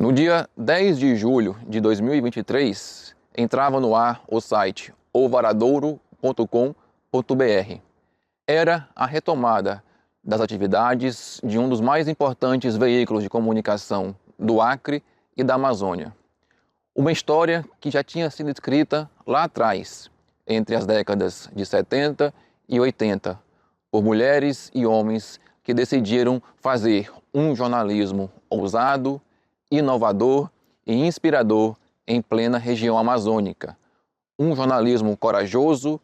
No dia 10 de julho de 2023, entrava no ar o site ovaradouro.com.br. Era a retomada das atividades de um dos mais importantes veículos de comunicação do Acre e da Amazônia. Uma história que já tinha sido escrita lá atrás, entre as décadas de 70 e 80, por mulheres e homens que decidiram fazer um jornalismo ousado, inovador e inspirador em plena região amazônica. Um jornalismo corajoso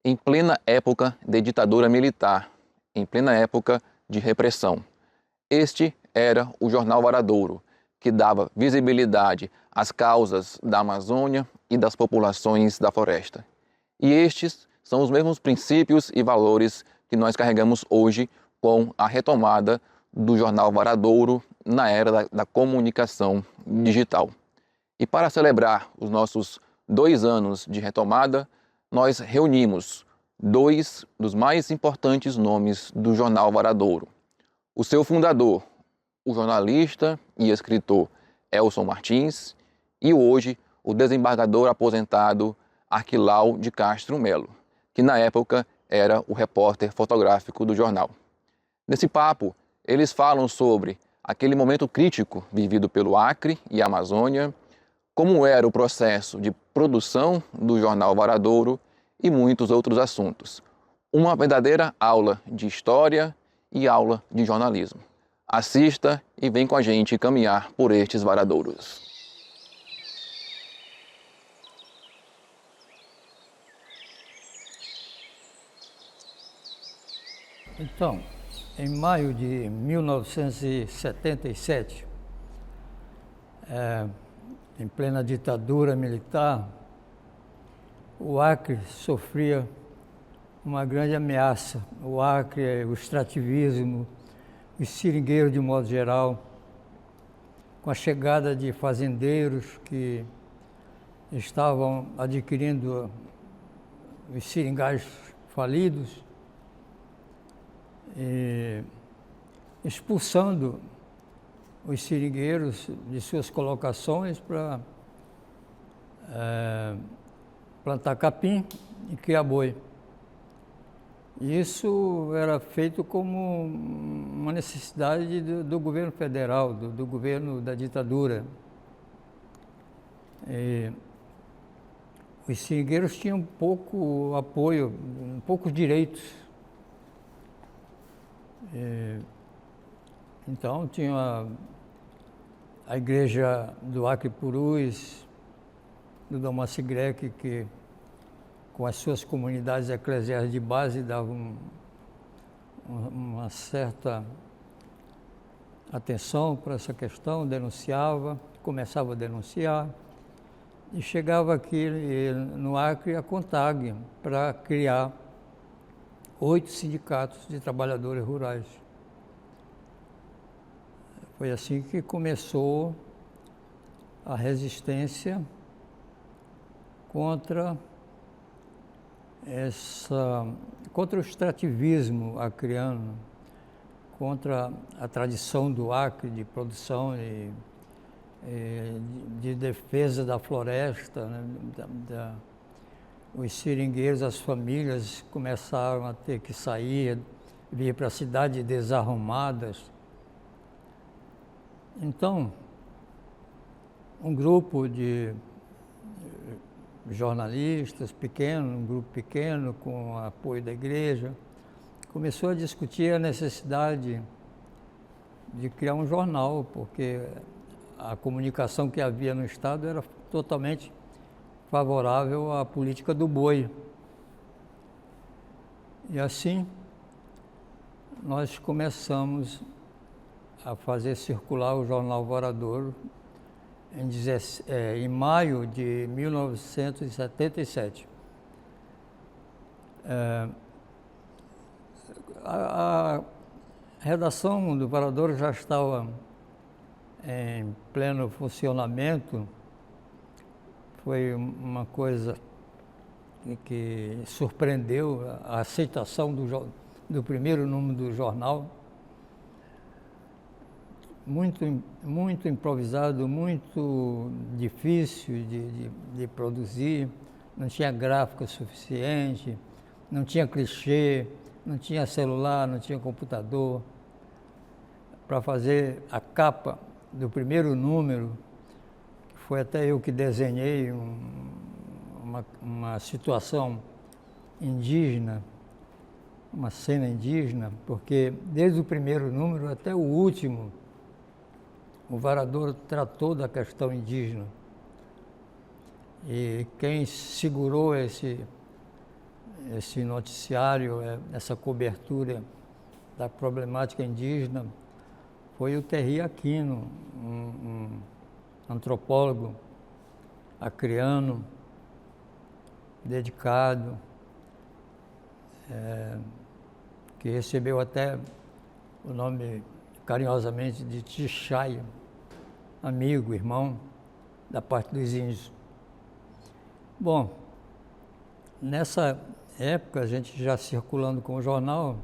em plena época de ditadura militar, em plena época de repressão. Este era o Jornal Varadouro, que dava visibilidade às causas da Amazônia e das populações da floresta. E estes são os mesmos princípios e valores que nós carregamos hoje com a retomada do Jornal Varadouro na era da comunicação digital. E para celebrar os nossos 2 anos de retomada, nós reunimos 2 dos mais importantes nomes do Jornal Varadouro. O seu fundador, o jornalista e escritor Elson Martins, e hoje o desembargador aposentado Arquilau de Castro Melo, que na época era o repórter fotográfico do jornal. Nesse papo, eles falam sobre aquele momento crítico vivido pelo Acre e Amazônia, como era o processo de produção do Jornal Varadouro e muitos outros assuntos. Uma verdadeira aula de história e aula de jornalismo. Assista e vem com a gente caminhar por estes varadouros. Então, em maio de 1977, em plena ditadura militar, o Acre sofria uma grande ameaça. O Acre, o extrativismo, os seringueiros de modo geral, com a chegada de fazendeiros que estavam adquirindo os seringais falidos e expulsando os seringueiros de suas colocações para plantar capim e criar boi. Isso era feito como uma necessidade do governo federal, do governo da ditadura. E os seringueiros tinham pouco apoio, poucos direitos. Então tinha a igreja do Acre Purus, do Dom Massi Grec, que com as suas comunidades eclesiásticas de base davam uma certa atenção para essa questão, denunciava, começava a denunciar, e chegava aqui no Acre a CONTAG para criar 8 sindicatos de trabalhadores rurais. Foi assim que começou a resistência contra o extrativismo acreano, contra a tradição do Acre de produção e de defesa da floresta, né? Os seringueiros, as famílias começaram a ter que sair, vir para a cidade desarrumadas. Então, um grupo de jornalistas pequeno, um grupo pequeno, com o apoio da igreja, começou a discutir a necessidade de criar um jornal, porque a comunicação que havia no Estado era totalmente favorável à política do boi. E assim, nós começamos a fazer circular o Jornal Varadouro em maio de 1977. A redação do Varadouro já estava em pleno funcionamento. Foi uma coisa que surpreendeu a aceitação do primeiro número do jornal. muito improvisado, muito difícil de produzir, não tinha gráfico suficiente, não tinha clichê, não tinha celular, não tinha computador. Para fazer a capa do primeiro número, que foi até eu que desenhei uma situação indígena, uma cena indígena, porque desde o primeiro número até o último, o Varadouro tratou da questão indígena. E quem segurou esse noticiário, essa cobertura da problemática indígena, foi o Terry Aquino, um antropólogo acreano, dedicado, que recebeu até o nome carinhosamente de Tixaia, amigo, irmão, da parte dos índios. Bom, nessa época, a gente já circulando com o jornal,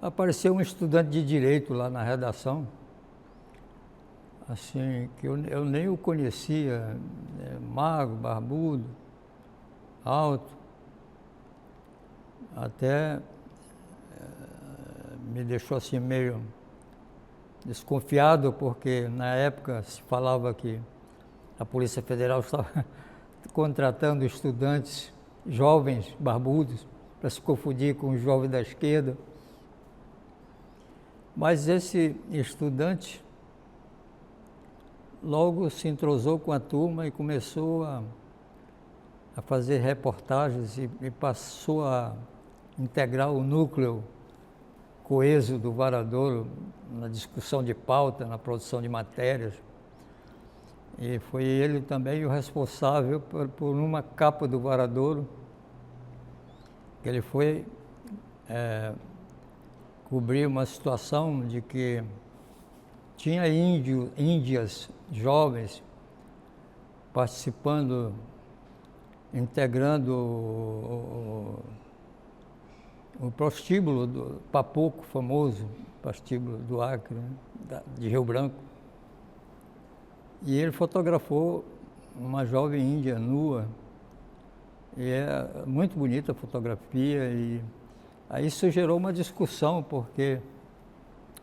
apareceu um estudante de direito lá na redação, assim, que eu nem o conhecia, magro, barbudo, alto, até me deixou assim meio desconfiado, porque na época se falava que a Polícia Federal estava contratando estudantes jovens, barbudos, para se confundir com os jovens da esquerda. Mas esse estudante logo se entrosou com a turma e começou a fazer reportagens e passou a integrar o núcleo coeso do Varadouro na discussão de pauta, na produção de matérias. E foi ele também o responsável por uma capa do Varadouro, que ele foi cobrir uma situação de que tinha índias jovens participando, integrando o prostíbulo do Papoco, famoso prostíbulo do Acre, né, de Rio Branco. E ele fotografou uma jovem índia nua, e é muito bonita a fotografia, e aí isso gerou uma discussão, porque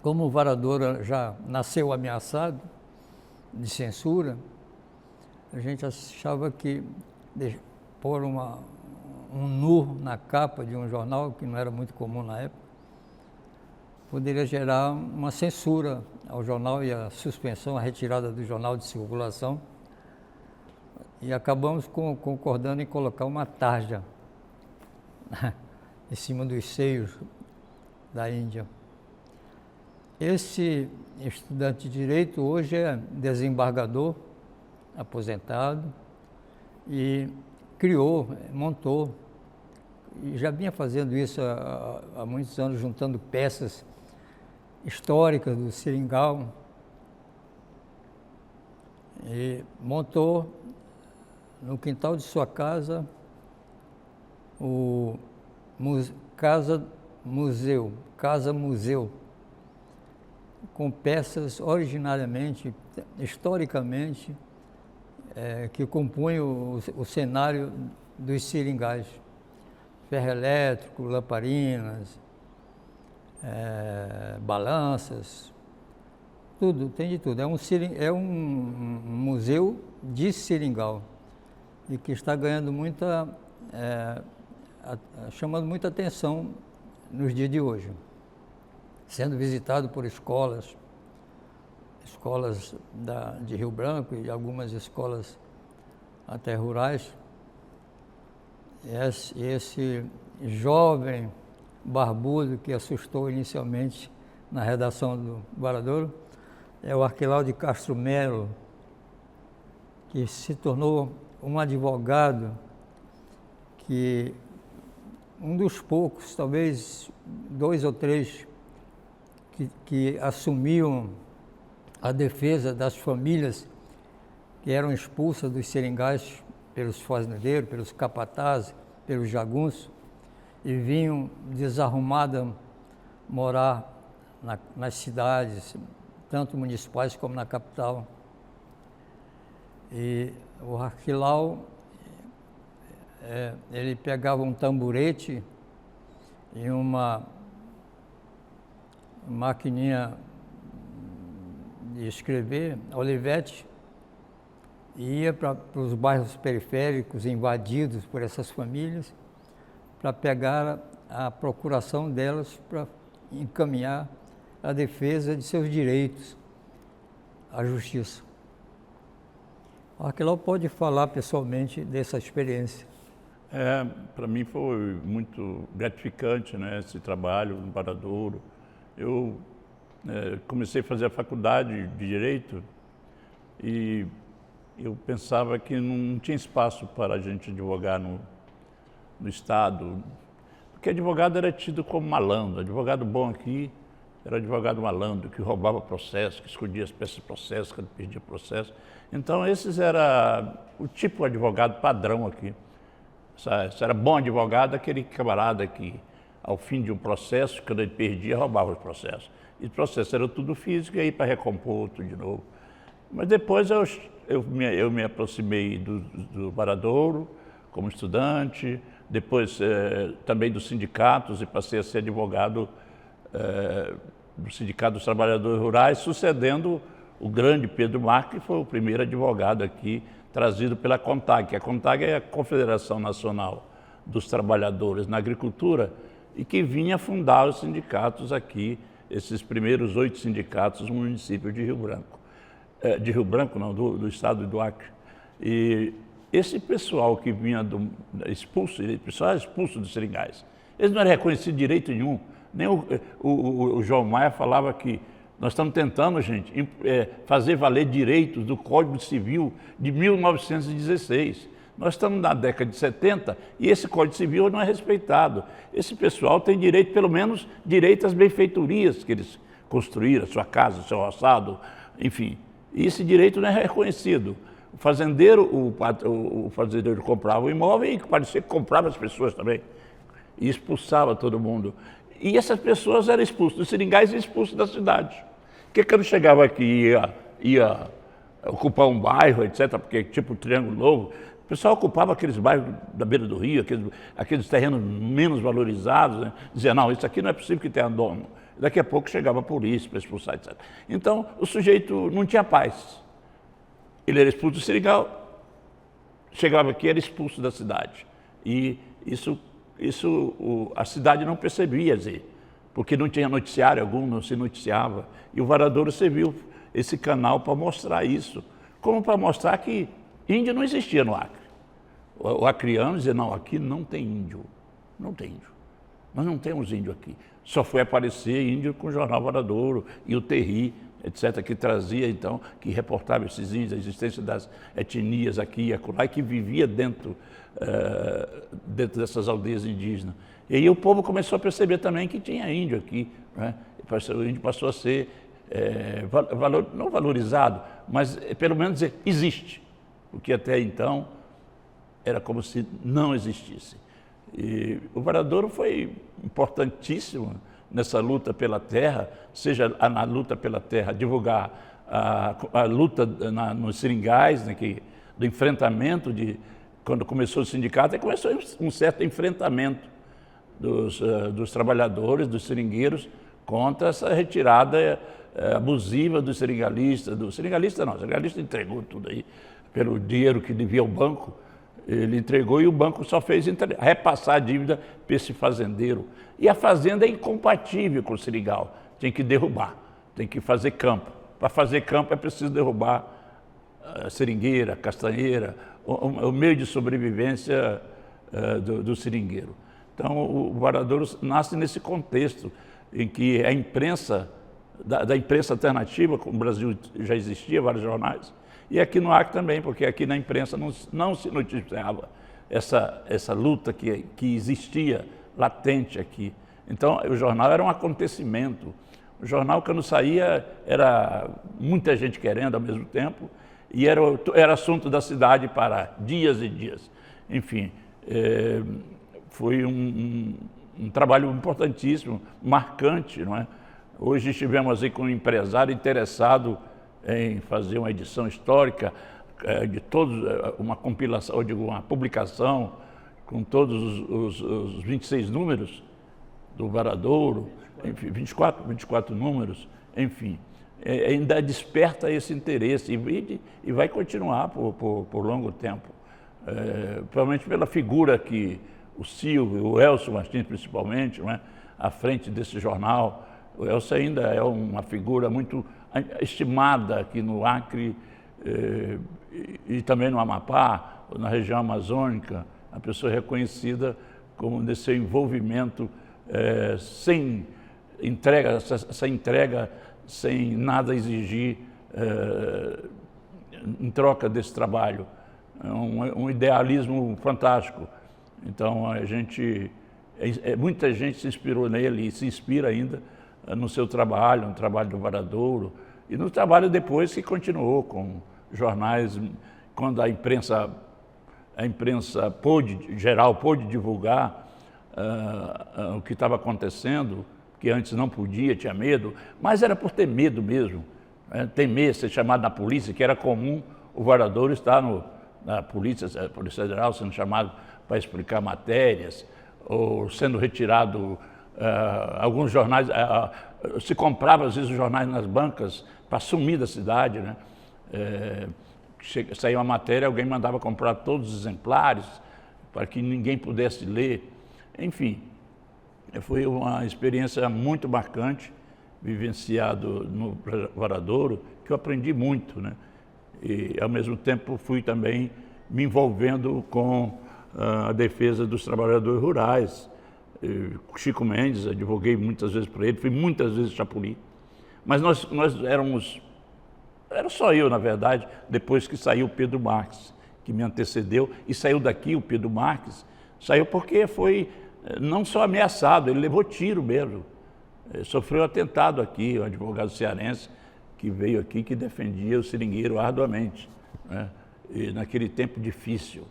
como o Varadouro já nasceu ameaçado de censura, a gente achava que pôr um nu na capa de um jornal, que não era muito comum na época, poderia gerar uma censura ao jornal e a suspensão, a retirada do jornal de circulação. E acabamos concordando em colocar uma tarja em cima dos seios da Índia. Esse estudante de Direito hoje é desembargador, aposentado, e montou, e já vinha fazendo isso há muitos anos, juntando peças históricas do Seringal, e montou no quintal de sua casa o Casa Museu, com peças originariamente, historicamente, que compunham o cenário dos seringais. Ferro elétrico, lamparinas, balanças, tudo, tem de tudo. É um museu de seringal e que está ganhando chamando muita atenção nos dias de hoje, sendo visitado por escolas de Rio Branco e algumas escolas até rurais. Esse jovem barbudo que assustou inicialmente na redação do Varadouro é o Arquilau de Castro Melo, que se tornou um advogado que um dos poucos, talvez 2 ou 3, que assumiam a defesa das famílias que eram expulsas dos seringais pelos fazendeiros, pelos capatazes, pelos jagunços, e vinham desarrumadas morar nas cidades, tanto municipais como na capital. E o Arquilau, ele pegava um tamborete e uma maquininha de escrever, Olivetti, e ia para os bairros periféricos invadidos por essas famílias para pegar a procuração delas para encaminhar a defesa de seus direitos à justiça. O Arquilau pode falar pessoalmente dessa experiência. Para mim foi muito gratificante, né, esse trabalho no Varadouro. Eu comecei a fazer a faculdade de Direito e eu pensava que não tinha espaço para a gente advogar no Estado, porque advogado era tido como malandro. Advogado bom aqui era advogado malandro, que roubava processo, que escondia as peças de processo, que perdia processo. Então, esses era o tipo de advogado padrão aqui. Se era bom advogado, aquele camarada que, ao fim de um processo, quando ele perdia, roubava os processos. E o processo era tudo físico, e aí para recompor tudo de novo. Mas depois eu me aproximei do Varadouro como estudante, depois também dos sindicatos, e passei a ser advogado do Sindicato dos Trabalhadores Rurais, sucedendo o grande Pedro Marques, que foi o primeiro advogado aqui, trazido pela CONTAG. A CONTAG é a Confederação Nacional dos Trabalhadores na Agricultura, e que vinha fundar os sindicatos aqui, esses primeiros 8 sindicatos no município de Rio Branco. De Rio Branco, não, do estado do Acre. E esse pessoal que vinha expulso dos seringais, eles não eram reconhecidos de direito nenhum. Nem o João Maia falava que nós estamos tentando, gente, fazer valer direitos do Código Civil de 1916. Nós estamos na década de 70 e esse Código Civil não é respeitado. Esse pessoal tem direito, pelo menos, direito às benfeitorias que eles construíram, a sua casa, o seu roçado, enfim. E esse direito não é reconhecido. O fazendeiro comprava o imóvel e parecia que comprava as pessoas também. E expulsava todo mundo. E essas pessoas eram expulsas dos seringais e expulsas da cidade. Porque quando chegava aqui ia ocupar um bairro, etc., porque tipo o Triângulo Novo, o pessoal ocupava aqueles bairros da beira do rio, aqueles terrenos menos valorizados, né? Dizia, não, isso aqui não é possível que tenha dono. Daqui a pouco chegava a polícia para expulsar, etc. Então, o sujeito não tinha paz. Ele era expulso do seringal, chegava aqui, era expulso da cidade. E isso a cidade não percebia, porque não tinha noticiário algum, não se noticiava. E o Varadouro serviu esse canal para mostrar isso, como para mostrar que índio não existia no Acre. O acreano dizia, não, aqui não tem índio, não tem índio. Nós não temos índio aqui. Só foi aparecer índio com o jornal Varadouro e o Terri, etc., que trazia, então, que reportava esses índios, a existência das etnias aqui e acolá, e que vivia dentro dessas aldeias indígenas. E aí o povo começou a perceber também que tinha índio aqui, né? O índio passou a ser, não valorizado, mas pelo menos dizer, existe, porque até então era como se não existisse. E o Varadouro foi importantíssimo nessa luta pela terra, seja na luta pela terra, divulgar a luta nos seringais, né, do enfrentamento quando começou o sindicato, começou um certo enfrentamento dos trabalhadores, dos seringueiros, contra essa retirada abusiva dos seringalistas. O seringalista entregou tudo aí pelo dinheiro que devia ao banco. Ele entregou e o banco só fez repassar a dívida para esse fazendeiro. E a fazenda é incompatível com o seringal, tem que derrubar, tem que fazer campo. Para fazer campo é preciso derrubar a seringueira, a castanheira, o meio de sobrevivência do seringueiro. Então, o Varadouro nasce nesse contexto em que a imprensa, da imprensa alternativa, como o Brasil já existia, vários jornais, e aqui no Acre também, porque aqui na imprensa não se noticiava essa luta que existia latente aqui. Então, o jornal era um acontecimento. O jornal, quando saía, era muita gente querendo ao mesmo tempo, e era assunto da cidade para dias e dias. Enfim, foi um trabalho importantíssimo, marcante, não é? Hoje estivemos aí com um empresário interessado em fazer uma edição histórica de todos, uma compilação, ou digo, uma publicação com todos os 26 números do Varadouro, enfim, 24 números, enfim. Ainda desperta esse interesse e vai continuar por longo tempo. Provavelmente pela figura que o Silvio, o Elcio Martins principalmente, não é? À frente desse jornal. O Elcio ainda é uma figura muito estimada aqui no Acre e também no Amapá, na região amazônica, a pessoa reconhecida como nesse envolvimento sem entrega, sem nada exigir em troca desse trabalho. É um idealismo fantástico. Então muita gente se inspirou nele e se inspira ainda no seu trabalho, no trabalho do Varadouro e no trabalho depois que continuou com jornais, quando a imprensa geral pôde divulgar o que estava acontecendo, que antes não podia, tinha medo, mas era por ter medo mesmo, temer ser chamado na polícia, que era comum o Varadouro estar na Polícia Federal sendo chamado para explicar matérias, ou sendo retirado alguns jornais, se comprava às vezes os jornais nas bancas para sumir da cidade, né? Saía uma matéria, alguém mandava comprar todos os exemplares para que ninguém pudesse ler. Enfim, foi uma experiência muito marcante, vivenciado no Varadouro, que eu aprendi muito, né? E, ao mesmo tempo, fui também me envolvendo com a defesa dos trabalhadores rurais. Chico Mendes, advoguei muitas vezes para ele, fui muitas vezes a Chapuri. Mas nós era só eu, na verdade, depois que saiu o Pedro Marques, que me antecedeu, e saiu daqui o Pedro Marques, saiu porque foi não só ameaçado, ele levou tiro mesmo. Sofreu atentado aqui, um advogado cearense que veio aqui, que defendia o seringueiro arduamente, né? E naquele tempo difícil.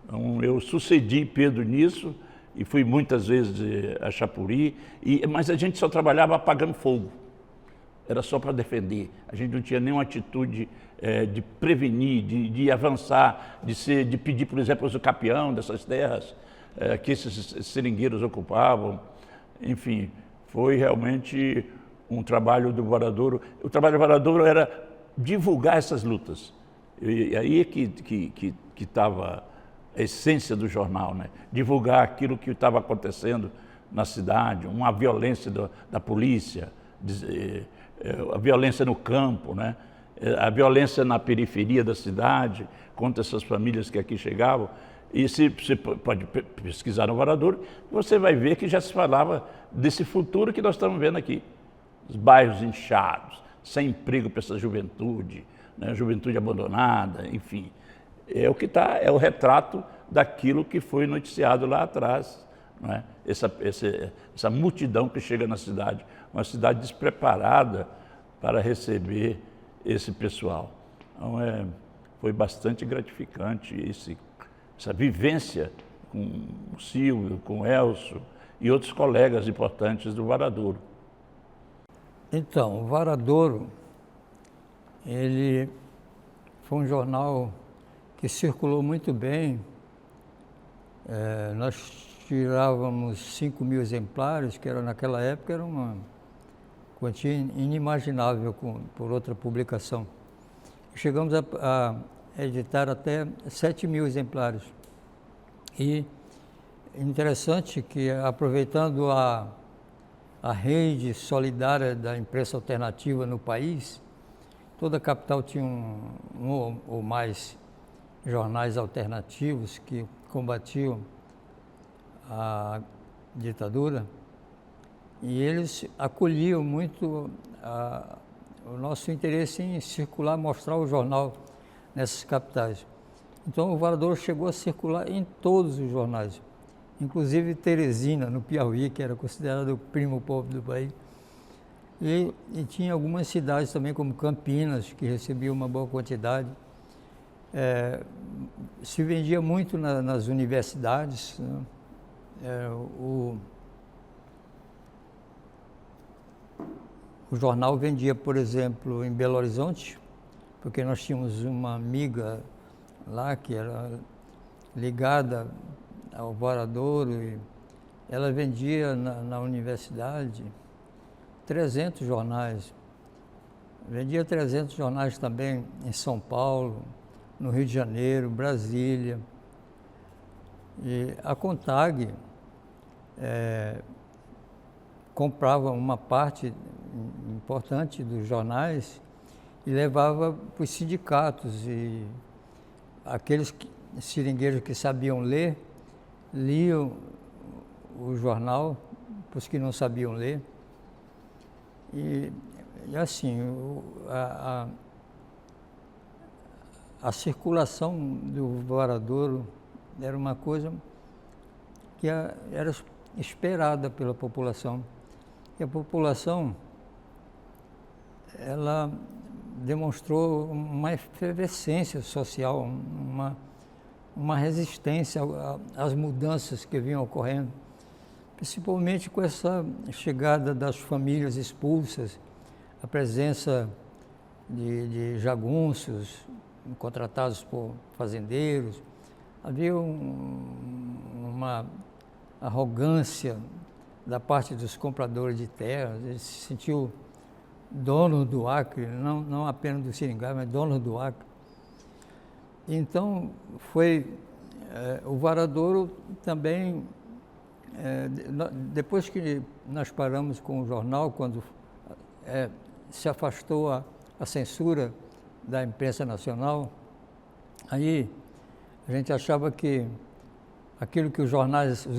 Então, eu sucedi Pedro nisso e fui muitas vezes a Chapuri, mas a gente só trabalhava apagando fogo. Era só para defender. A gente não tinha nenhuma atitude de prevenir, de avançar, de pedir, por exemplo, o capião dessas terras que esses seringueiros ocupavam. Enfim, foi realmente um trabalho do Varadouro. O trabalho do Varadouro era divulgar essas lutas. E aí é que estava a essência do jornal, né? Divulgar aquilo que estava acontecendo na cidade, uma violência da polícia, a violência no campo, né? A violência na periferia da cidade, contra essas famílias que aqui chegavam. E você pode pesquisar no Varadouro, você vai ver que já se falava desse futuro que nós estamos vendo aqui. Os bairros inchados, sem emprego para essa juventude, né? Juventude abandonada, enfim. É o retrato daquilo que foi noticiado lá atrás, não é? Essa multidão que chega na cidade, uma cidade despreparada para receber esse pessoal. Então, foi bastante gratificante essa vivência com o Silvio, com o Elcio e outros colegas importantes do Varadouro. Então, o Varadouro, ele foi um jornal que circulou muito bem. Nós tirávamos 5.000 exemplares, que naquela época era uma quantia inimaginável por outra publicação. Chegamos a editar até 7.000 exemplares. E interessante que, aproveitando a rede solidária da imprensa alternativa no país, toda a capital tinha um ou mais jornais alternativos que combatiam a ditadura, e eles acolhiam muito o nosso interesse em circular, mostrar o jornal nessas capitais. Então o Varadouro chegou a circular em todos os jornais, inclusive Teresina, no Piauí, que era considerado o primo pobre do país. E tinha algumas cidades também, como Campinas, que recebia uma boa quantidade. Se vendia muito nas universidades, né? o jornal vendia, por exemplo, em Belo Horizonte, porque nós tínhamos uma amiga lá que era ligada ao Varadouro, e ela vendia na universidade 300 jornais. Vendia 300 jornais também em São Paulo, no Rio de Janeiro, Brasília. E a CONTAG comprava uma parte importante dos jornais e levava para os sindicatos. E aqueles seringueiros que sabiam ler, liam o jornal, para os que não sabiam ler. E assim, a circulação do Varadouro era uma coisa que era esperada pela população. E a população, ela demonstrou uma efervescência social, uma resistência às mudanças que vinham ocorrendo, principalmente com essa chegada das famílias expulsas, a presença de jagunços contratados por fazendeiros. Havia uma arrogância da parte dos compradores de terras. Eles se sentiam donos do Acre, não apenas do Seringal, mas donos do Acre. Então, o Varadouro também, depois que nós paramos com o jornal, quando se afastou a censura da imprensa nacional, aí a gente achava que aquilo que os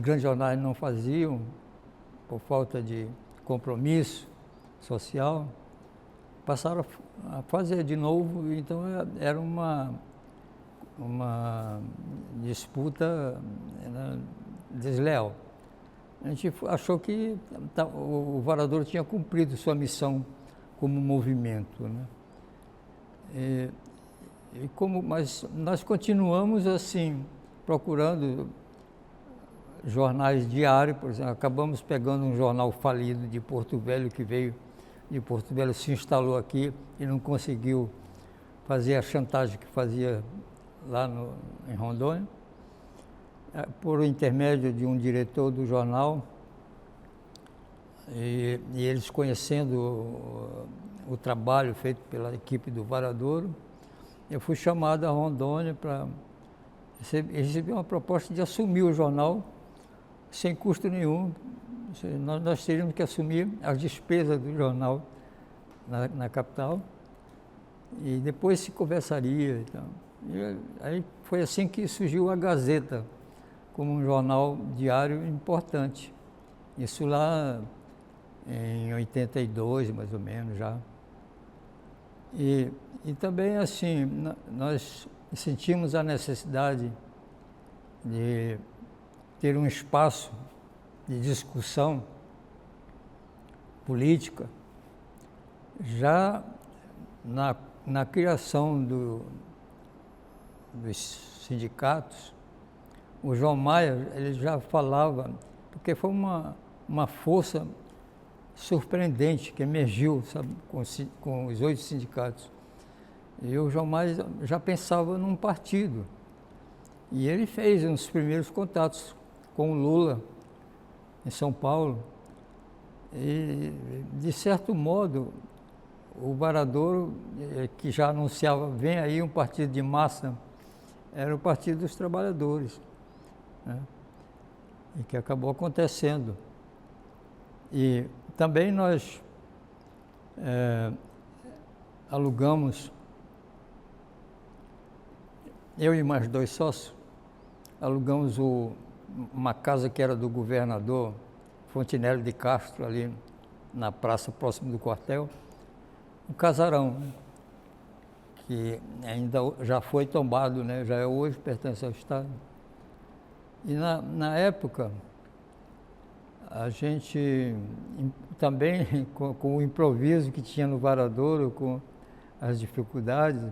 grandes jornais não faziam, por falta de compromisso social, passaram a fazer de novo. Então era uma disputa desleal. A gente achou que o Varadouro tinha cumprido sua missão como movimento, né? Mas nós continuamos assim, procurando jornais diários. Por exemplo, acabamos pegando um jornal falido de Porto Velho, que veio de Porto Velho, se instalou aqui e não conseguiu fazer a chantagem que fazia lá em Rondônia. Por intermédio de um diretor do jornal, e eles conhecendo o trabalho feito pela equipe do Varadouro, eu fui chamado a Rondônia para receber uma proposta de assumir o jornal sem custo nenhum. Nós teríamos que assumir as despesas do jornal na capital e depois se conversaria. Então. E aí foi assim que surgiu a Gazeta, como um jornal diário importante. Isso lá em 82, mais ou menos, já. E também, assim, nós sentimos a necessidade de ter um espaço de discussão política já na criação dos sindicatos. O João Maia, ele já falava, porque foi uma força surpreendente que emergiu, sabe, com os 8 sindicatos. E o João Maia já pensava num partido. E ele fez uns primeiros contatos com o Lula em São Paulo. E, de certo modo, o Varadouro, que já anunciava, vem aí um partido de massa, era o Partido dos Trabalhadores, né? E que acabou acontecendo. E também nós alugamos, eu e mais 2 sócios, alugamos uma casa que era do governador Fontinelli de Castro, ali na praça próximo do quartel, um casarão, né? Que ainda já foi tombado, né? Já hoje pertence ao Estado. E na época, a gente também, com o improviso que tinha no Varadouro, com as dificuldades,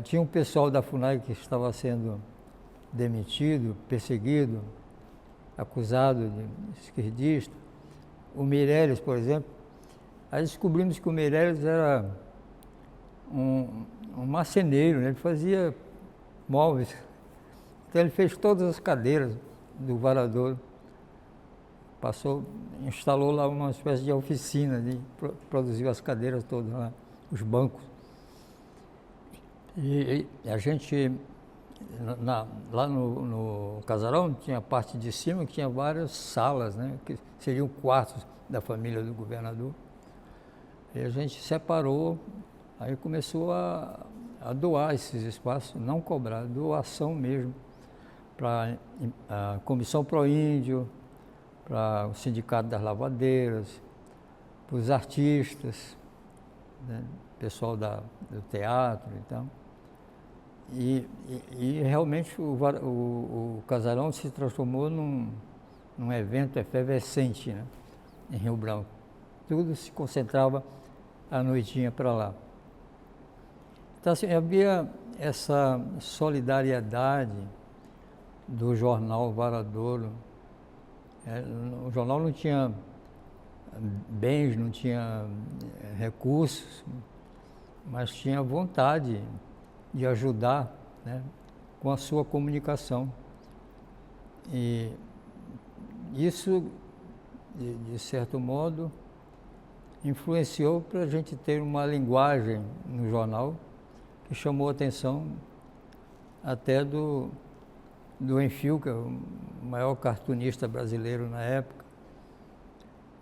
tinha um pessoal da FUNAI que estava sendo demitido, perseguido, acusado de esquerdista. O Meirelles, por exemplo, Aí descobrimos que o Meirelles era um marceneiro, né? Ele fazia móveis. Então ele fez todas as cadeiras do Varadouro. Instalou lá uma espécie de oficina, produziu as cadeiras todas lá, os bancos. E a gente, lá no casarão, tinha a parte de cima que tinha várias salas, né, que seriam quartos da família do governador. E a gente separou, aí começou a doar esses espaços, não cobrar, doação mesmo, para a Comissão Pro Índio, para o Sindicato das Lavadeiras, para os artistas, né, pessoal do teatro e tal. E realmente o casarão se transformou num evento efervescente, né, em Rio Branco. Tudo se concentrava à noitinha para lá. Então, assim, havia essa solidariedade do jornal Varadouro. O jornal não tinha bens, não tinha recursos, mas tinha vontade de ajudar, né, com a sua comunicação. E isso, de certo modo, influenciou para a gente ter uma linguagem no jornal que chamou a atenção até do Enfio, que é o maior cartunista brasileiro na época,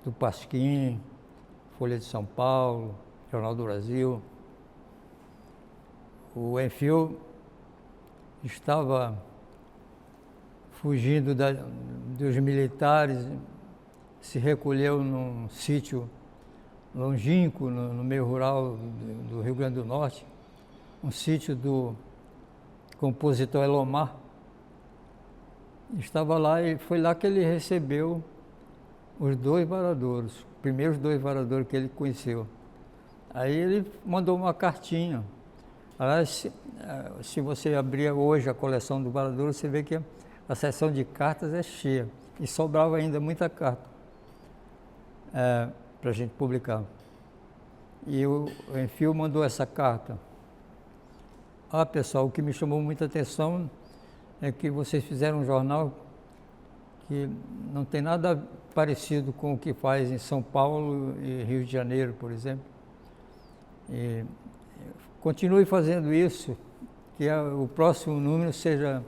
do Pasquim, Folha de São Paulo, Jornal do Brasil. O Enfio estava fugindo dos militares, se recolheu num sítio longínquo, no meio rural do Rio Grande do Norte, um sítio do compositor Elomar. Estava lá e foi lá que ele recebeu os 2 varadouros, os primeiros 2 varadouros que ele conheceu. Aí ele mandou uma cartinha. Aliás, se você abrir hoje a coleção do Varadouro, você vê que a seção de cartas é cheia. E sobrava ainda muita carta para a gente publicar. E o Enfio mandou essa carta. Pessoal, o que me chamou muita atenção é que vocês fizeram um jornal que não tem nada parecido com o que faz em São Paulo e Rio de Janeiro, por exemplo. E continue fazendo isso, que o próximo número seja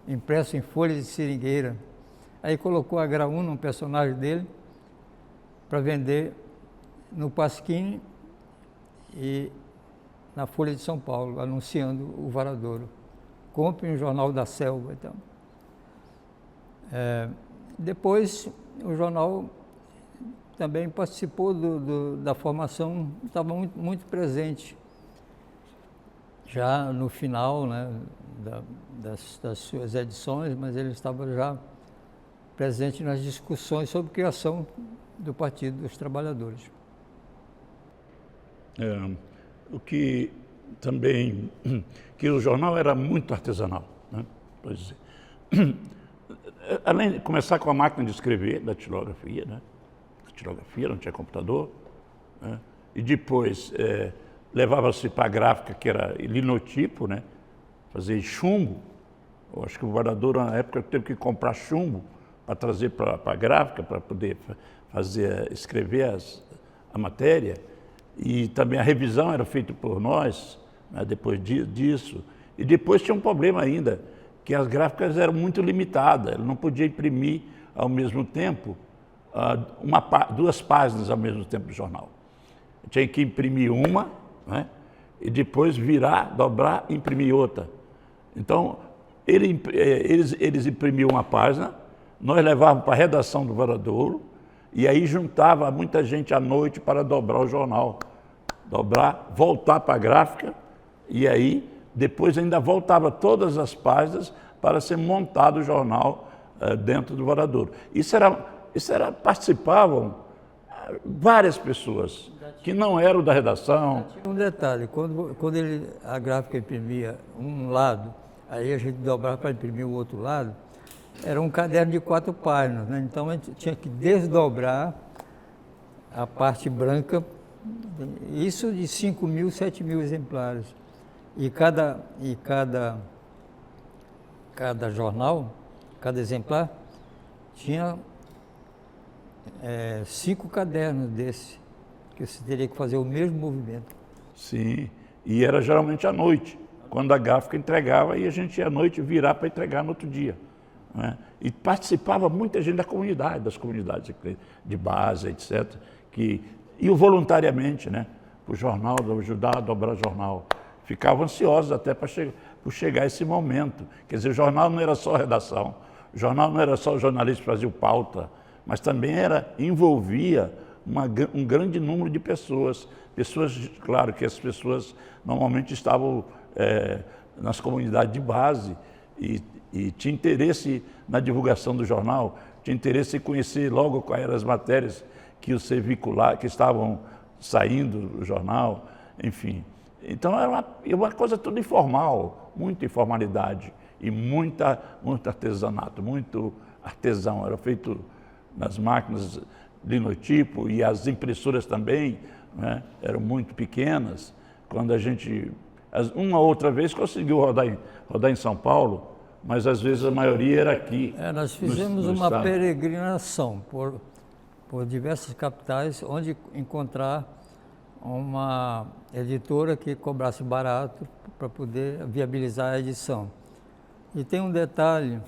impresso em folha de seringueira. Aí colocou a Graúna, um personagem dele, para vender no Pasquim e na Folha de São Paulo, anunciando o Varadouro. Compre um jornal da selva. Então. Depois, o jornal também participou da formação, estava muito, muito presente. Já no final, né, das suas edições, mas ele estava já presente nas discussões sobre criação do Partido dos Trabalhadores. O que também, que o jornal era muito artesanal, né? Pois é. Além de começar com a máquina de escrever, da tilografia, né? A tilografia, não tinha computador, né? E depois levava-se para a gráfica, que era linotipo, né? Fazer chumbo. Eu acho que o Varadouro, na época, teve que comprar chumbo para trazer para a gráfica, para poder escrever a matéria. E também a revisão era feita por nós, né, depois disso. E depois tinha um problema ainda, que as gráficas eram muito limitadas, ele não podia imprimir ao mesmo tempo 2 páginas ao mesmo tempo do jornal. Tinha que imprimir uma, né, e depois virar, dobrar e imprimir outra. Então, eles imprimiam uma página, nós levávamos para a redação do Varadouro, e aí juntava muita gente à noite para dobrar o jornal. Dobrar, voltar para a gráfica, e aí depois ainda voltava todas as páginas para ser montado o jornal dentro do Varadouro. Participavam várias pessoas que não eram da redação. Tinha um detalhe, quando a gráfica imprimia um lado, aí a gente dobrava para imprimir o outro lado, era um caderno de 4 páginas, né? Então a gente tinha que desdobrar a parte branca Isso de 5.000, 7.000 exemplares. E cada jornal, cada exemplar, tinha 5 cadernos desse, que você teria que fazer o mesmo movimento. Sim, e era geralmente à noite, quando a gráfica entregava e a gente ia à noite virar para entregar no outro dia. Né? E participava muita gente da comunidade, das comunidades de base, etc., que iam voluntariamente, né, para o jornal, ajudar a dobrar o jornal. Ficavam ansiosos até para chegar esse momento. Quer dizer, o jornal não era só redação, o jornal não era só o jornalista que fazia pauta, mas também envolvia um grande número de pessoas. Claro que as pessoas normalmente estavam nas comunidades de base e tinha interesse na divulgação do jornal, tinha interesse em conhecer logo quais eram as matérias que que estavam saindo do jornal, enfim. Então era uma coisa tudo informal, muita informalidade e muito artesanato, muito artesão. Era feito nas máquinas linotipo e as impressoras também, né, eram muito pequenas. Quando a gente, uma outra vez, conseguiu rodar em São Paulo, mas às vezes a maioria era aqui. Nós fizemos uma peregrinação por diversas capitais, onde encontrar uma editora que cobrasse barato para poder viabilizar a edição. E tem um detalhe,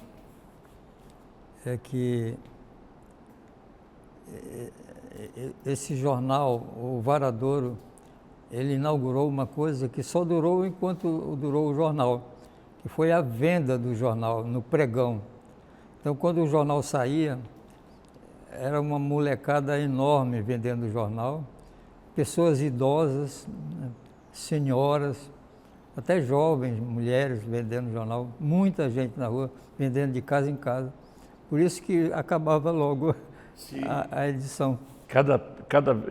é que esse jornal, o Varadouro, ele inaugurou uma coisa que só durou enquanto durou o jornal, que foi a venda do jornal no pregão. Então, quando o jornal saía, era uma molecada enorme vendendo o jornal, pessoas idosas, senhoras, até jovens, mulheres vendendo jornal, muita gente na rua vendendo de casa em casa. Por isso que acabava logo a edição.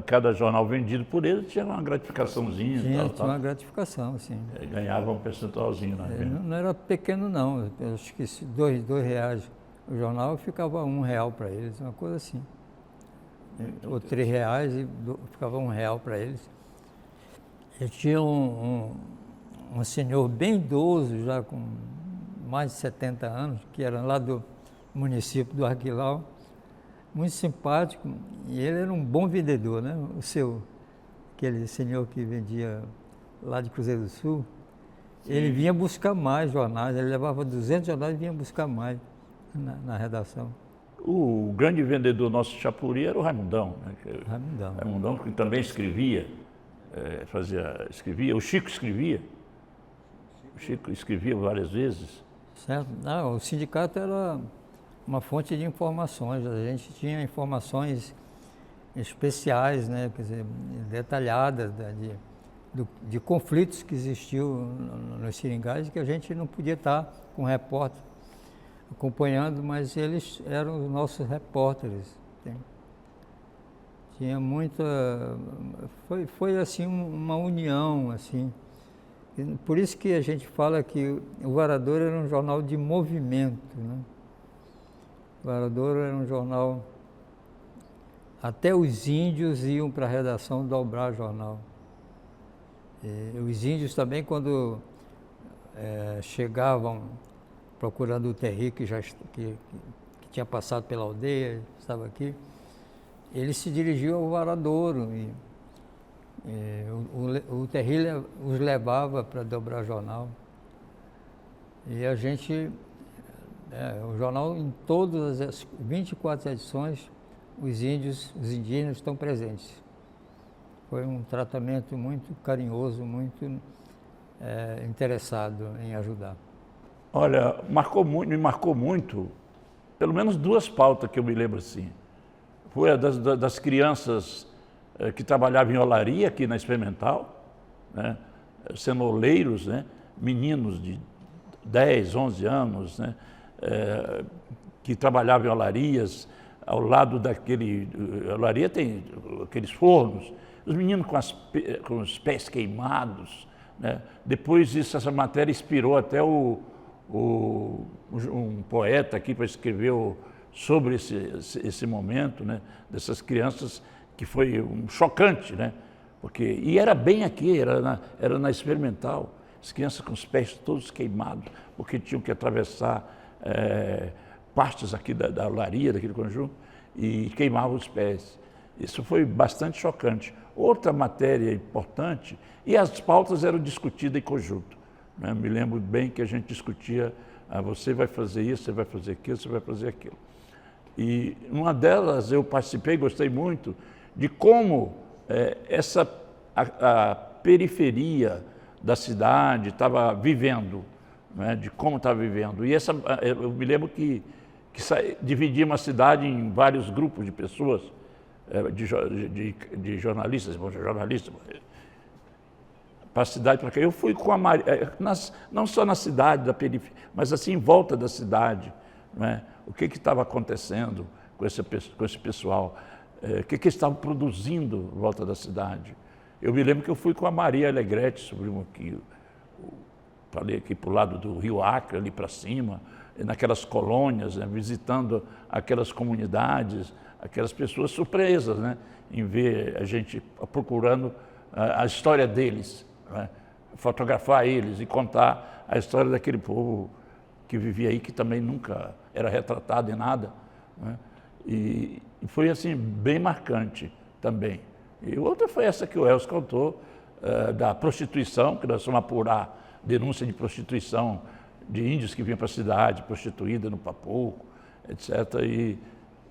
Cada jornal vendido por ele tinha uma gratificaçãozinha. Tinha uma gratificação, sim. Ganhava um percentualzinho na venda. Não era pequeno, não. Eu acho que R$2 o jornal ficava R$1 para eles, uma coisa assim. Ou R$3 e ficava R$1 para eles. Eu tinha um senhor bem idoso, já com mais de 70 anos, que era lá do município do Arquilau, muito simpático, e ele era um bom vendedor, né? Aquele senhor que vendia lá de Cruzeiro do Sul, ele vinha buscar mais jornais, ele levava 200 jornais e vinha buscar mais na redação. O grande vendedor nosso de Chapuri era o Raimundão. Né? Raimundão que também escrevia, escrevia, o Chico escrevia. O Chico escrevia várias vezes. Certo. Não, o sindicato era uma fonte de informações, a gente tinha informações especiais, né, quer dizer, detalhadas de conflitos que existiam nos seringais, que a gente não podia estar com o repórter acompanhando, mas eles eram os nossos repórteres. Tinha muita... Foi assim uma união, assim. Por isso que a gente fala que o Varadouro era um jornal de movimento, né? O Varadouro era um jornal... Até os índios iam para a redação dobrar jornal. E os índios também, quando chegavam procurando o terri que tinha passado pela aldeia, estava aqui, eles se dirigiam ao Varadouro. O terri os levava para dobrar jornal. E a gente... o jornal, em todas as 24 edições, os indígenas estão presentes. Foi um tratamento muito carinhoso, muito interessado em ajudar. Olha, me marcou muito, pelo menos 2 pautas que eu me lembro assim. Foi a das crianças que trabalhavam em olaria aqui na Experimental, né? Cenoleiros, né? Meninos de 10, 11 anos, né? Que trabalhavam em olarias, ao lado daquele... A olaria tem aqueles fornos, os meninos com os pés queimados, né? Depois essa matéria inspirou até um poeta aqui para escrever sobre esse momento, né? Dessas crianças, que foi chocante, né? E era bem aqui, era na Experimental, as crianças com os pés todos queimados, porque tinham que atravessar partes aqui da olaria, daquele conjunto, e queimavam os pés. Isso foi bastante chocante. Outra matéria importante, e as pautas eram discutidas em conjunto, né? Me lembro bem que a gente discutia, você vai fazer isso, você vai fazer aquilo, você vai fazer aquilo. E uma delas eu participei, gostei muito, de como a periferia da cidade estava vivendo, né? De como estava vivendo. E eu me lembro que dividia uma cidade em vários grupos de pessoas, de jornalistas, para a cidade, para cá. Eu fui com a Maria, não só na cidade, da periferia, mas assim em volta da cidade, né? O que estava acontecendo com esse pessoal, o que eles estavam produzindo em volta da cidade. Eu me lembro que eu fui com a Maria Alegrete, sobrinho aqui, falei aqui para o lado do Rio Acre, ali para cima, naquelas colônias, né? Visitando aquelas comunidades, aquelas pessoas surpresas, né? Em ver a gente procurando a história deles, né? Fotografar eles e contar a história daquele povo que vivia aí, que também nunca era retratado em nada, né? E foi assim, bem marcante também. E outra foi essa que o Elcio contou, da prostituição, que nós fomos apurar denúncia de prostituição de índios que vinham para a cidade, prostituída no Papoco, etc.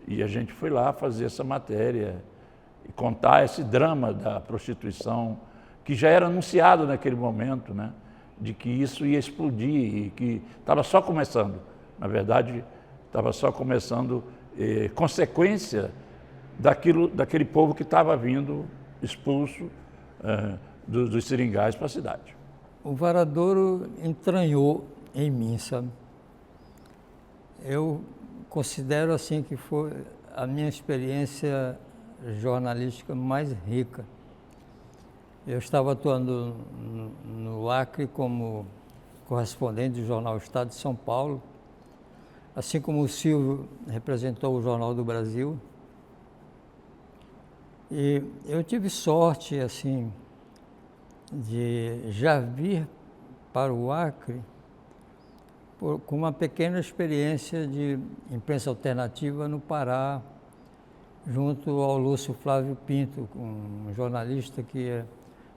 E a gente foi lá fazer essa matéria e contar esse drama da prostituição, que já era anunciado naquele momento, né? De que isso ia explodir e que estava só começando. Na verdade, estava só começando consequência daquele povo que estava vindo expulso dos seringais para a cidade. O Varadouro entranhou em mim, sabe? Eu considero assim que foi a minha experiência jornalística mais rica. Eu estava atuando no Acre como correspondente do jornal Estado de São Paulo, assim como o Silvio representou o Jornal do Brasil. E eu tive sorte, assim, de já vir para o Acre com uma pequena experiência de imprensa alternativa no Pará, junto ao Lúcio Flávio Pinto, um jornalista que,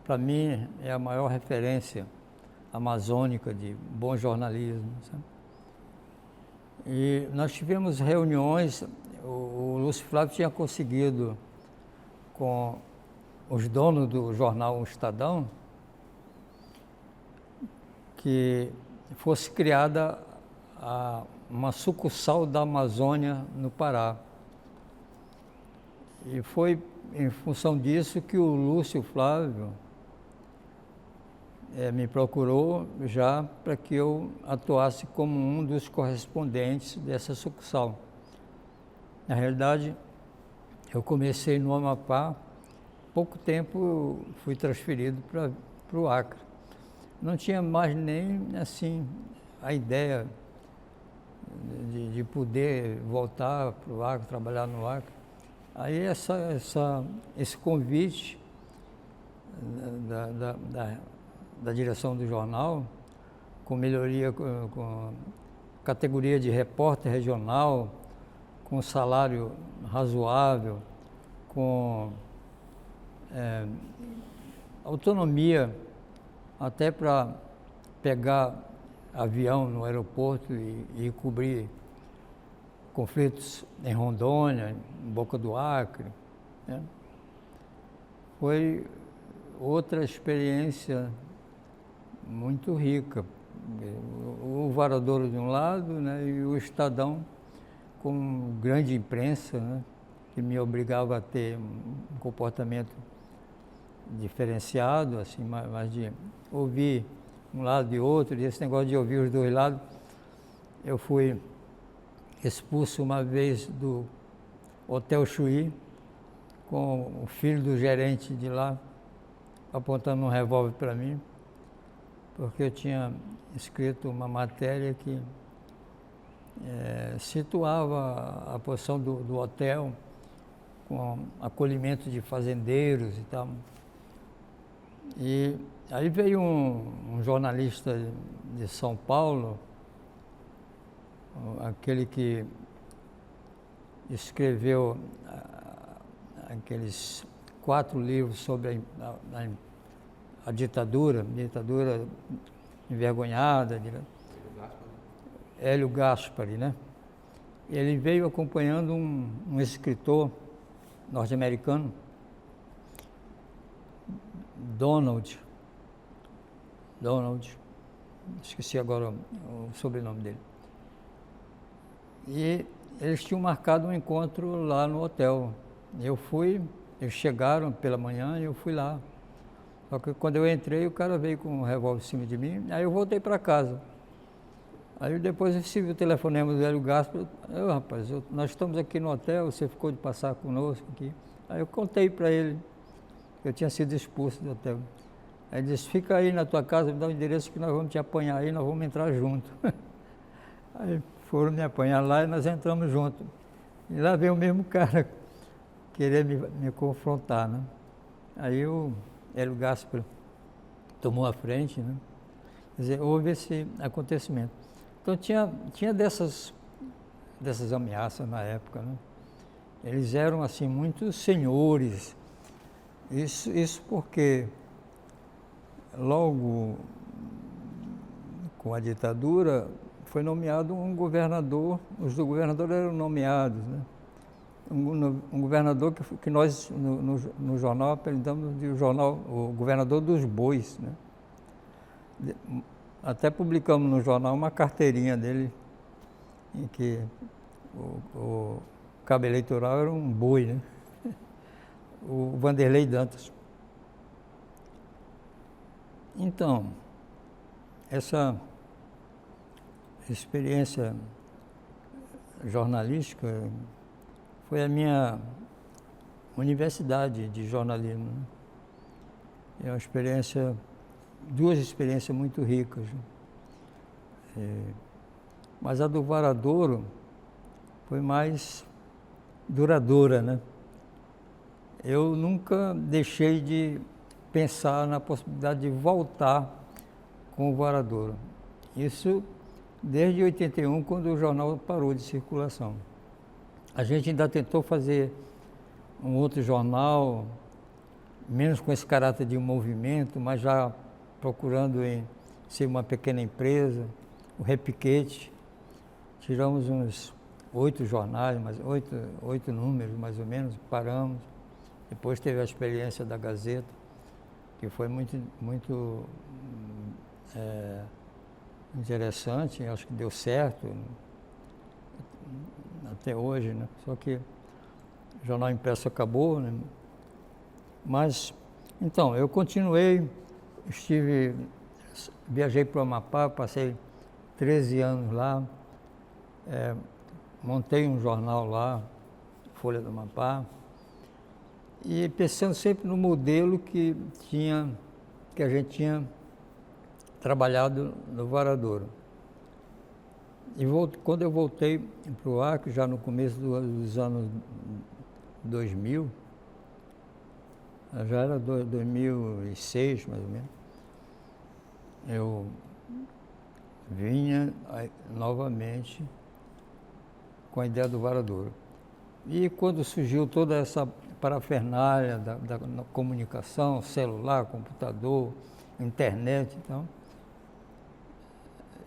para mim, é a maior referência amazônica de bom jornalismo, sabe? E nós tivemos reuniões, o Lúcio Flávio tinha conseguido, com os donos do jornal Estadão, que fosse criada uma sucursal da Amazônia no Pará. E foi em função disso que o Lúcio Flávio me procurou já para que eu atuasse como um dos correspondentes dessa sucursal. Na realidade, eu comecei no Amapá, pouco tempo eu fui transferido para o Acre. Não tinha mais nem, assim, a ideia de poder voltar para o Acre, trabalhar no Acre. Aí esse convite da direção do jornal, com melhoria, com categoria de repórter regional, com salário razoável, com autonomia até para pegar avião no aeroporto e cobrir conflitos em Rondônia, em Boca do Acre, né? Foi outra experiência muito rica. O Varadouro de um lado, né, e o Estadão com grande imprensa, né, que me obrigava a ter um comportamento diferenciado, assim, mas de ouvir um lado e outro, e esse negócio de ouvir os dois lados. Eu fui expulso uma vez do Hotel Chuí, com o filho do gerente de lá, apontando um revólver para mim, porque eu tinha escrito uma matéria que situava a posição do hotel com acolhimento de fazendeiros e tal. E aí veio um jornalista de São Paulo, aquele que escreveu aqueles 4 livros sobre a ditadura envergonhada, Hélio Gaspari, né? Ele veio acompanhando um escritor norte-americano, Donald, esqueci agora o sobrenome dele. E eles tinham marcado um encontro lá no hotel. Eu fui, eles chegaram pela manhã e eu fui lá. Só que quando eu entrei, o cara veio com um revólver em cima de mim, aí eu voltei para casa. Aí depois eu recebi o telefonema do Hélio Gaspar, rapaz, nós estamos aqui no hotel, você ficou de passar conosco aqui. Aí eu contei para ele que eu tinha sido expulso do hotel. Aí ele disse, fica aí na tua casa, me dá o endereço que nós vamos te apanhar aí, nós vamos entrar junto. Aí foram me apanhar lá e nós entramos juntos. E lá veio o mesmo cara querer me confrontar, né? Aí o Hélio Gaspar tomou a frente, né? Quer dizer, houve esse acontecimento. Então tinha dessas ameaças na época, né? Eles eram assim muito senhores. Isso porque logo com a ditadura foi nomeado um governador, os governadores eram nomeados, né? Um governador que nós no jornal apelidamos de o governador dos bois, né? Até publicamos no jornal uma carteirinha dele em que o cabo eleitoral era um boi, né? O Vanderlei Dantas. Então, essa experiência jornalística foi a minha universidade de jornalismo, né? É uma experiência, 2 experiências muito ricas. Mas a do Varadouro foi mais duradoura, né? Eu nunca deixei de pensar na possibilidade de voltar com o Varadouro. Isso desde 81, quando o jornal parou de circulação. A gente ainda tentou fazer um outro jornal, menos com esse caráter de movimento, mas já procurando em ser uma pequena empresa, o Repiquete. Tiramos uns 8 jornais, 8 números mais ou menos, paramos. Depois teve a experiência da Gazeta, que foi muito interessante, acho que deu certo até hoje, né? Só que o jornal impresso acabou, né? Mas, então, eu continuei, viajei para o Amapá, passei 13 anos lá, montei um jornal lá, Folha do Amapá, e pensando sempre no modelo que a gente tinha trabalhado no Varadouro. E quando eu voltei para o Acre, já no começo dos anos 2000, já era 2006 mais ou menos, eu vinha novamente com a ideia do Varadouro. E quando surgiu toda essa parafernália da comunicação, celular, computador, internet e tal,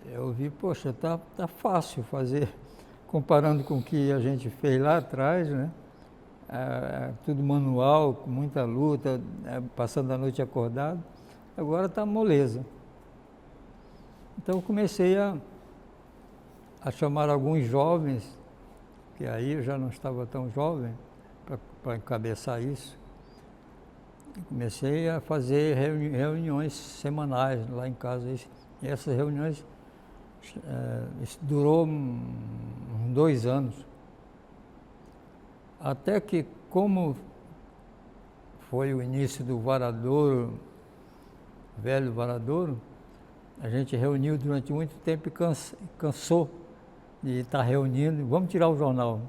eu vi, poxa, tá fácil fazer, comparando com o que a gente fez lá atrás, né? Tudo manual, com muita luta, passando a noite acordado, agora está moleza. Então eu comecei a chamar alguns jovens, que aí eu já não estava tão jovem, para encabeçar isso. Comecei a fazer reuniões semanais lá em casa. E essas reuniões isso durou uns 2 anos. Até que, como foi o início do Varadouro, velho Varadouro, a gente reuniu durante muito tempo e cansou de estar reunindo. Vamos tirar o jornal.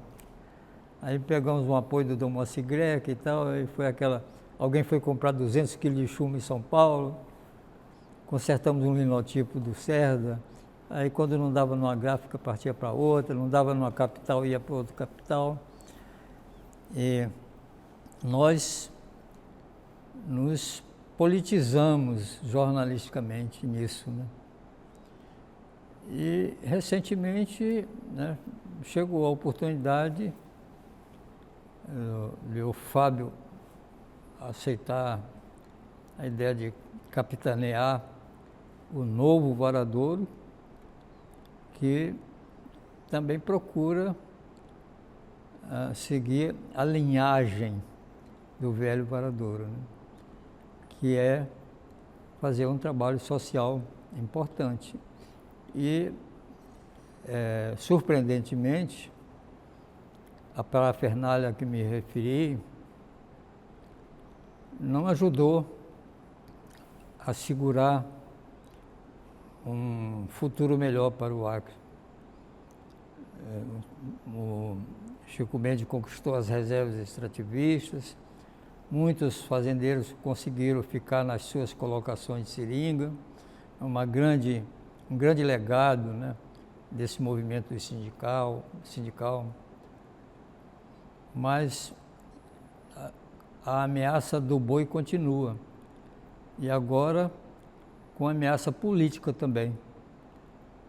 Aí pegamos um apoio do Dom Moacir Greco e tal, e foi aquela alguém foi comprar 200 quilos de chumbo em São Paulo, consertamos um linotipo do Cerda, aí quando não dava numa gráfica partia para outra, não dava numa capital ia para outra capital. E nós nos politizamos jornalisticamente nisso, né? E recentemente, né, chegou a oportunidade de o Fábio aceitar a ideia de capitanear o novo Varadouro, que também procura seguir a linhagem do velho Varadouro, né? Que é fazer um trabalho social importante. E, surpreendentemente, a parafernália a que me referi não ajudou a segurar um futuro melhor para o Acre. O Chico Mendes conquistou as reservas extrativistas, muitos fazendeiros conseguiram ficar nas suas colocações de seringa, um grande legado, né, desse movimento sindical, mas a ameaça do boi continua, e agora com ameaça política também,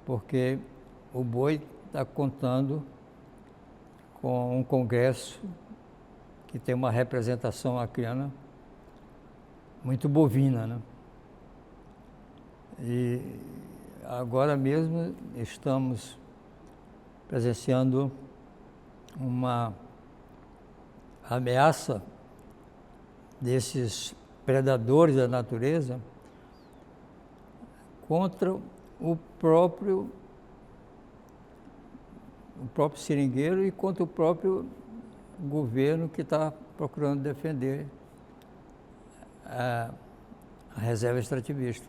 porque o boi está contando com um congresso que tem uma representação acreana muito bovina, né? E agora mesmo estamos presenciando uma ameaça desses predadores da natureza contra o próprio seringueiro e contra o próprio governo que está procurando defender a reserva extrativista.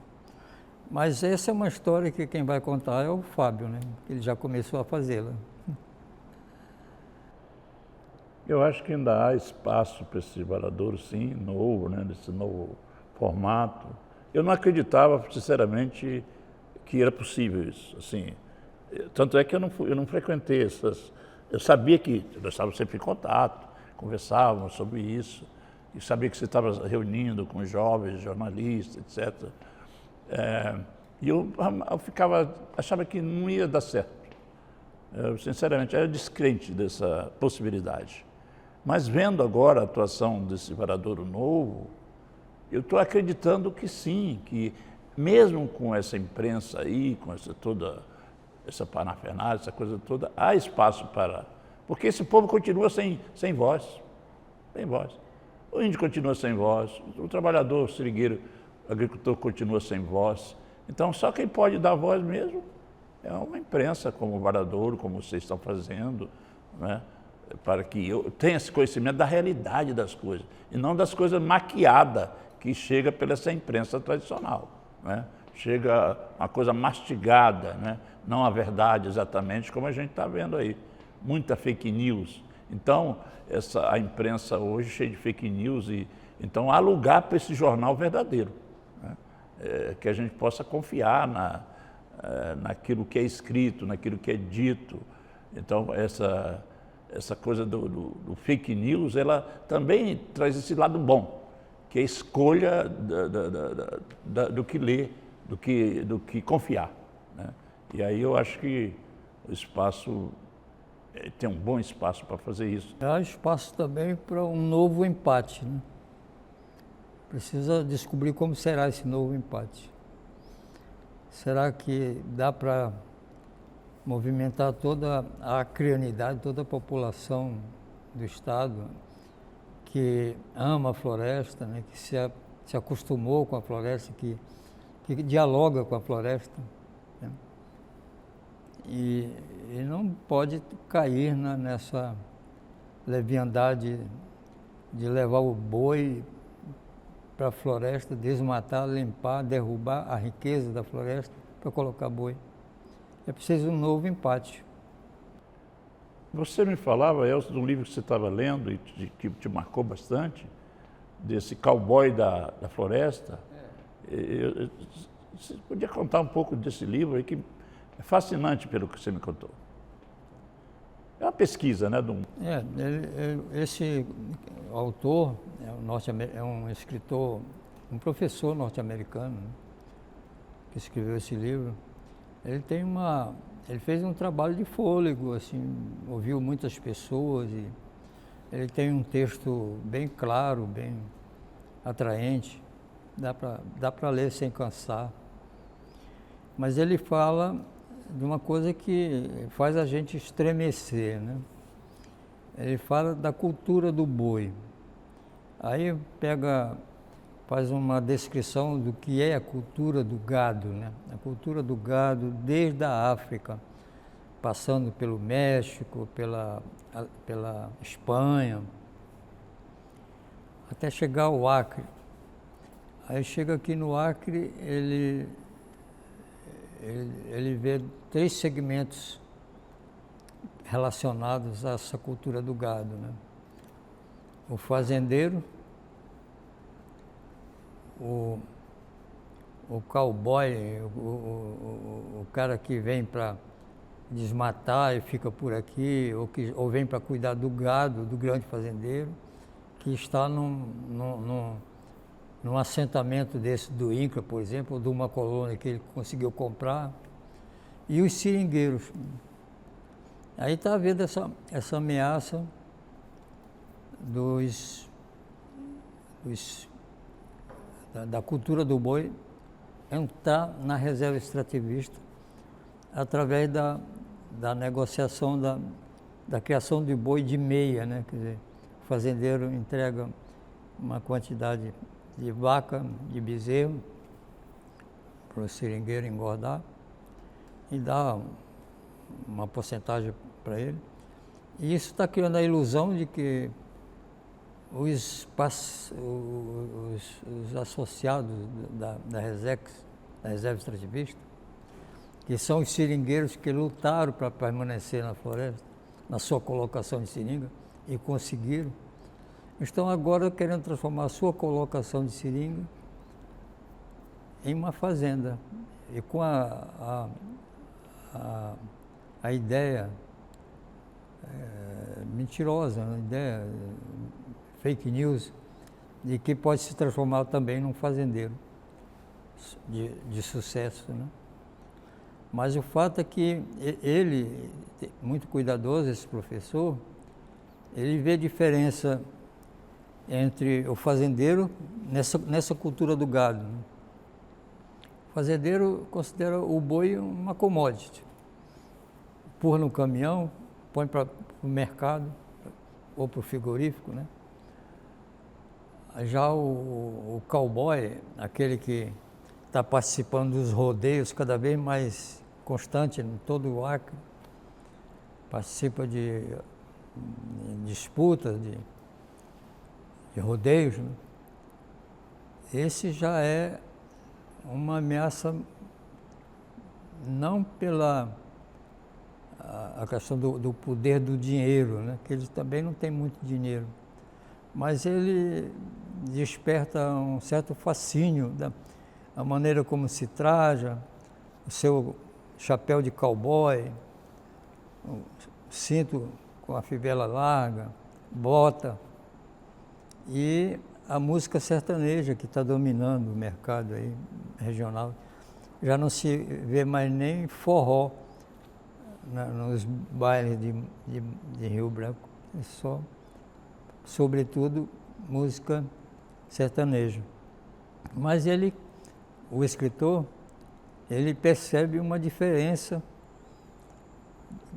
Mas essa é uma história que quem vai contar é o Fábio, né? Ele já começou a fazê-la. Eu acho que ainda há espaço para esse Varadouro, sim, novo, né? Nesse novo formato. Eu não acreditava, sinceramente, que era possível isso. Assim, tanto é que eu não frequentei essas. Eu sabia que nós estávamos sempre em contato, conversávamos sobre isso, e sabia que você estava reunindo com jovens, jornalistas, etc. E eu achava que não ia dar certo. Eu, sinceramente, era descrente dessa possibilidade. Mas vendo agora a atuação desse Varadouro novo, eu estou acreditando que sim, que mesmo com essa imprensa aí, com toda essa parafernália, essa coisa toda, há espaço para... Porque esse povo continua sem voz, sem voz. O índio continua sem voz, o trabalhador, o seringueiro, o agricultor continua sem voz. Então, só quem pode dar voz mesmo é uma imprensa como o Varadouro, como vocês estão fazendo, né? Para que eu tenha esse conhecimento da realidade das coisas, e não das coisas maquiadas que chega pela essa imprensa tradicional, né? Chega uma coisa mastigada, né? Não a verdade exatamente como a gente está vendo aí. Muita fake news. Então, a imprensa hoje cheia de fake news, e então há lugar para esse jornal verdadeiro, né? Que a gente possa confiar naquilo que é escrito, naquilo que é dito. Então, essa coisa do fake news, ela também traz esse lado bom, que é a escolha do que ler, do que confiar, né? E aí eu acho que o espaço tem um bom espaço para fazer isso. Há espaço também para um novo empate, né? Precisa descobrir como será esse novo empate. Será que dá para movimentar toda a acreanidade, toda a população do estado que ama a floresta, né? Que se acostumou com a floresta, que dialoga com a floresta, né? E não pode cair nessa leviandade de levar o boi para a floresta, desmatar, limpar, derrubar a riqueza da floresta para colocar boi. É preciso um novo empate. Você me falava, Elcio, de um livro que você estava lendo e que te marcou bastante, desse cowboy da floresta. Você podia contar um pouco desse livro aí, que é fascinante pelo que você me contou. É uma pesquisa, né? Esse autor é um escritor, um professor norte-americano, né, que escreveu esse livro. Ele fez um trabalho de fôlego, assim, ouviu muitas pessoas e ele tem um texto bem claro, bem atraente, dá para ler sem cansar. Mas ele fala de uma coisa que faz a gente estremecer, né? Ele fala da cultura do boi. Aí faz uma descrição do que é a cultura do gado, né? A cultura do gado desde a África, passando pelo México, pela Espanha, até chegar ao Acre. Aí chega aqui no Acre, ele vê 3 segmentos relacionados a essa cultura do gado, né? O fazendeiro, o cowboy, o cara que vem para desmatar e fica por aqui, ou vem para cuidar do gado, do grande fazendeiro, que está num assentamento desse do INCRA, por exemplo, ou de uma colônia que ele conseguiu comprar, e os seringueiros. Aí está havendo essa ameaça da cultura do boi entrar na reserva extrativista através da negociação da criação de boi de meia, né? Quer dizer, o fazendeiro entrega uma quantidade de vaca, de bezerro, para o seringueiro engordar e dá uma porcentagem para ele. E isso está criando a ilusão de que os associados da reserva extrativista, que são os seringueiros que lutaram para permanecer na floresta, na sua colocação de seringa, e conseguiram, estão agora querendo transformar a sua colocação de seringa em uma fazenda. E com a ideia mentirosa, a ideia fake news, de que pode se transformar também num fazendeiro de sucesso, né? Mas o fato é que ele, muito cuidadoso, esse professor, ele vê diferença entre o fazendeiro nessa cultura do gado, né? O fazendeiro considera o boi uma commodity. Empurra no caminhão, põe para o mercado ou para o frigorífico, né? Já o cowboy, aquele que está participando dos rodeios cada vez mais constante em todo o Acre, participa de disputas, de rodeios, né? Esse já é uma ameaça não pela a questão do poder do dinheiro, né? Que ele também não tem muito dinheiro, mas ele desperta um certo fascínio da maneira como se traja, o seu chapéu de cowboy, o cinto com a fivela larga, bota, e a música sertaneja que está dominando o mercado aí regional. Já não se vê mais nem forró nos bailes de Rio Branco, é só, sobretudo, música sertaneja. Mas o escritor, ele percebe uma diferença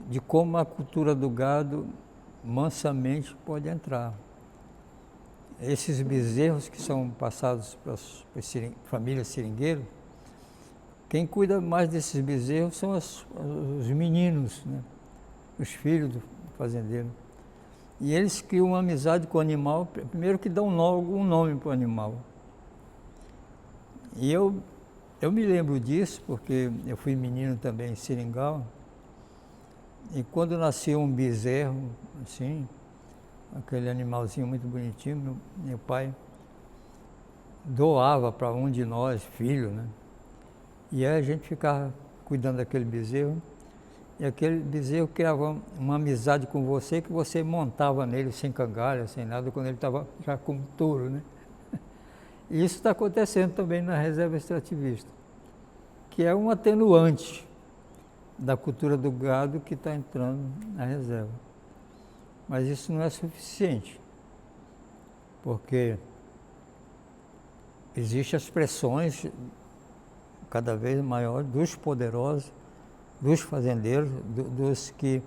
de como a cultura do gado mansamente pode entrar. Esses bezerros que são passados para as famílias seringueiras, quem cuida mais desses bezerros são os meninos, né? Os filhos do fazendeiro. E eles criam uma amizade com o animal, primeiro que dão logo um nome para o animal. E eu me lembro disso, porque eu fui menino também em Seringal, e quando nasceu um bezerro, assim, aquele animalzinho muito bonitinho, meu pai doava para um de nós, filho, né? E aí a gente ficava cuidando daquele bezerro, e aquele bezerro criava uma amizade com você, que você montava nele sem cangalha, sem nada, quando ele estava já como touro, né? E isso está acontecendo também na reserva extrativista, que é um atenuante da cultura do gado que está entrando na reserva. Mas isso não é suficiente, porque existem as pressões cada vez maiores dos poderosos, dos fazendeiros, dos que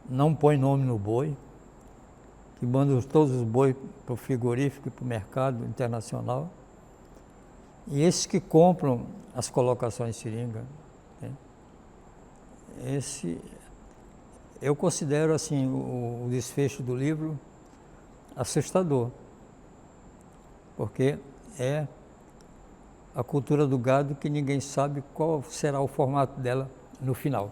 não põem nome no boi, que mandam todos os bois para o frigorífico e para o mercado internacional, e esses que compram as colocações de seringa. Né? Eu considero assim o desfecho do livro assustador, porque é a cultura do gado que ninguém sabe qual será o formato dela no final.